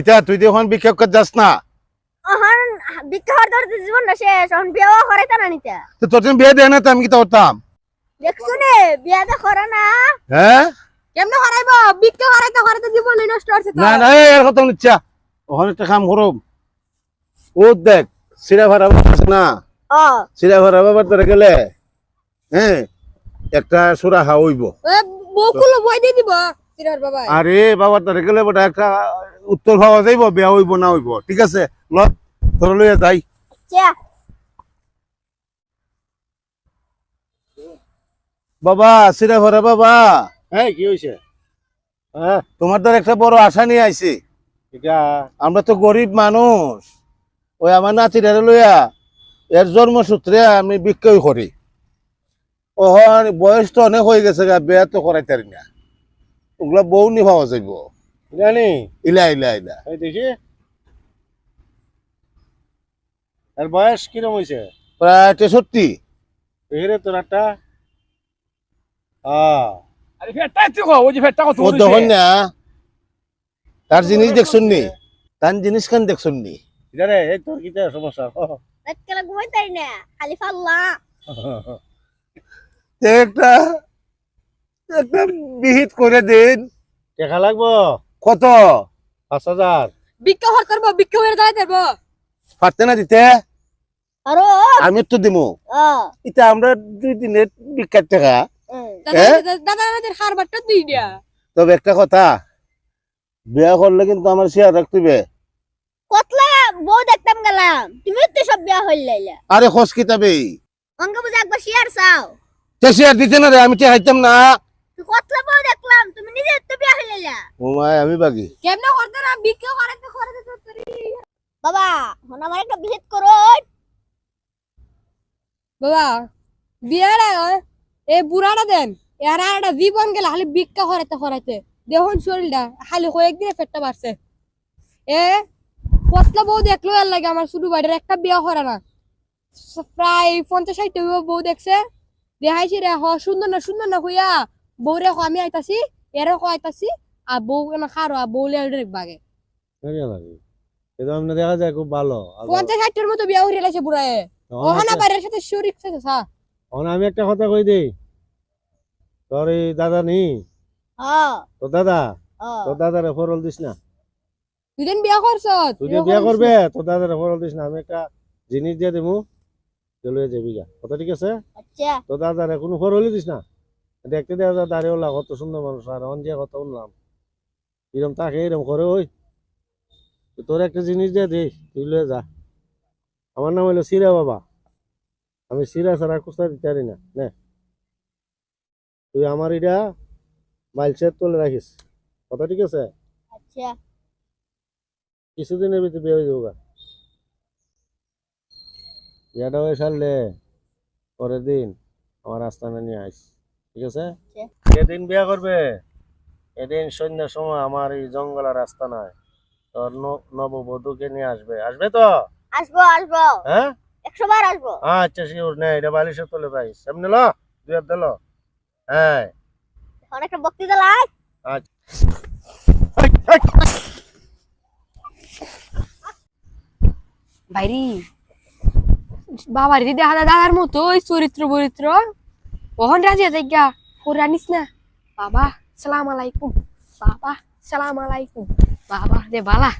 এটা তুই এখন বিক্ষেপ করে যাস না। এখন বিক্ষা হওয়ার ধরে জীবন না শেষ, এখন বিয়ে করাইতে না নিতে। তো তোর জন্য বিয়ে দেয় না তো আমি কি করতাম? দেখছো নে বিয়াটা করে না। হ্যাঁ কেমনে করাইবো? বিক্ষা করাইতে করাইতে জীবন নষ্ট হচ্ছে তো। না না এর কথা নিচ্ছা ওখানে একটা কাম করো। ও দেখ সিরা ভাড়া আছে না, ও সিরা ভাড়া বাবার ধরে গেলে হ্যাঁ একটা সুরা হইব। বকুল বই দিয়ে দিব সিরার বাবা। আরে বাবার ধরে গেলে বড় একটা উত্তর পাওয়া যাইব, বিয়া হইব না হইব। ঠিক আছে ল ধরে লইয়া যাই। চা বাবা সিরা ভাড়া বাবা, হ্যাঁ কি হয়েছে? হ্যাঁ তোমার দ্বারা একটা বড় আশা নিয়ে আইছি। এটা আমরা তো গরিব মানুষ, ওই আমার নাতিরা লইয়া এর জন্মসূত্রে আমি বিক্রয় করি। ওহন বয়স তো অনেক হয়ে গেছে গা, বিয়া তো করাইতে পারি না। ওগুলা বউ নি পাওয়া যাইব। জানি ইলা ইলা ইলা এই দেখি আর বয়স কিরম হয়েছে? প্রায় 63। এরে তোর একটা আরে ফেটটা তুই কো ওই যে ফেটটা কত ও দেখুন না তার জিনিস দেখছুন নি, তার জিনিস খান দেখছুন নি। রে এই তোর কিটা সমস্যা? রাতকালা ঘুমাইতাই না, খালি ফাল্লা। একটা একটা বিহিত করে দিন। টাকা লাগবো কত? 5,000। বিক্ষা হর করব, বিক্ষা হয়ে যাই দেব। পারতে না দিতে? আরো আমি তো দিমু। এটা আমরা 2 দিনের বিখ্যাত টাকা। দাদা আমাদের হারবারটা দিই দিয়া। তবে একটা কথা, বিয়া করলে কিন্তু আমার শেয়ার রাখতে হবে। কতলা বউ দেখতাম গেলাম, তুমি তো সব বিয়া হইলাইলা। আরে খোঁজ কিতাবে অঙ্ক বুঝে একবার শেয়ার চাও। শেয়ার দিতে না রে, আমি হাইতাম না। তুই কতলা বউ দেখলাম, তুমি নিজে তো বিয়া হইলাইলা। ও মাই আমি বাগি কেমনে করতে না বিক্ষা করাইতে তোরি। বাবা হন আমার একটা বিহিত করো। বাবা বিয়ার এ বুড়াটা দেন এরা একটা জীবন গেল খালি ভিক্ষা করাইতে দেখুন শরীরটা খালি কয়েকদিনে পেটটা বাড়ছে। এ পতলা বউ দেখলো এর লাগে আমার শুধু বাড়ির একটা বিয়া করে না, প্রায় 50-60টা বউ দেখছে। দেখাইছি রে সুন্দর না হইয়া বউ রে আমি আইতাছি এরে আইতাছি আর বউ না খারো আর বউ লেডে বাগে এটা আমরা দেখা যায় খুব ভালো। 50-60টার মতো বিয়া হয়ে গেছে বুড়ায়। ওখানে বাড়ির সাথে শরীর চা। আমি একটা কথা কই দেই, তোর এই দাদা নি তোর দাদারে ফরল দিস না। তুই দিন বিয়া করছ, তুই যে বিয়া করবে তোর দাদারে ফরল দিস না। আমি একটা জিনিস দিয়ে দেবো, চলে যাবি গা। কথা ঠিক আছে? আচ্ছা তোর দাদারে কোনো ফরলই দিস না। দেখতে দেখা যায় দাঁড়িয়ে ওলা কত সুন্দর মানুষ, আর অন যে কথা বললাম এরম তাকে এরম করে। ওই তোর একটা জিনিস দিয়ে দে, তুই লয়ে যা। আমার নাম হলো সিরা বাবা, আমি সিরা ছাড়া কুস্তা দিতে পারি না। নে তুই আমার এটা মাইলসেট তুলে রাখিস। কথা ঠিক আছে? আচ্ছা কিছুদিনের ভিতরে বিয়ে হয়ে যাবো গা। বিয়েটা হয়ে সারলে পরের দিন আমার আস্তানা নিয়ে আইস। ঠিক আছে? যেদিন বিয়ে করবে এদিন সন্ধ্যার সময় আমার এই জঙ্গলের আস্তানায় তোর নববধূকে নিয়ে আসবে। আসবে তো? আসবো আসবো, হ্যাঁ 100 বার আসবো। আচ্ছা শিওর। নে এটা বালিশের তলে পাইস। সামনে লো, 2 হাত দিল। হ্যাঁ এখন একটা বক্তৃতা লাই। আচ্ছা বাইরি বাবার দিদি দেখা দাদার মতো ওই চরিত্র বরিত্র ওহন রাজিয়া যাইগা ওরা নিস না। বাবা সালাম আলাইকুম, বাবা সালাম আলাইকুম, বাবা যে বালা।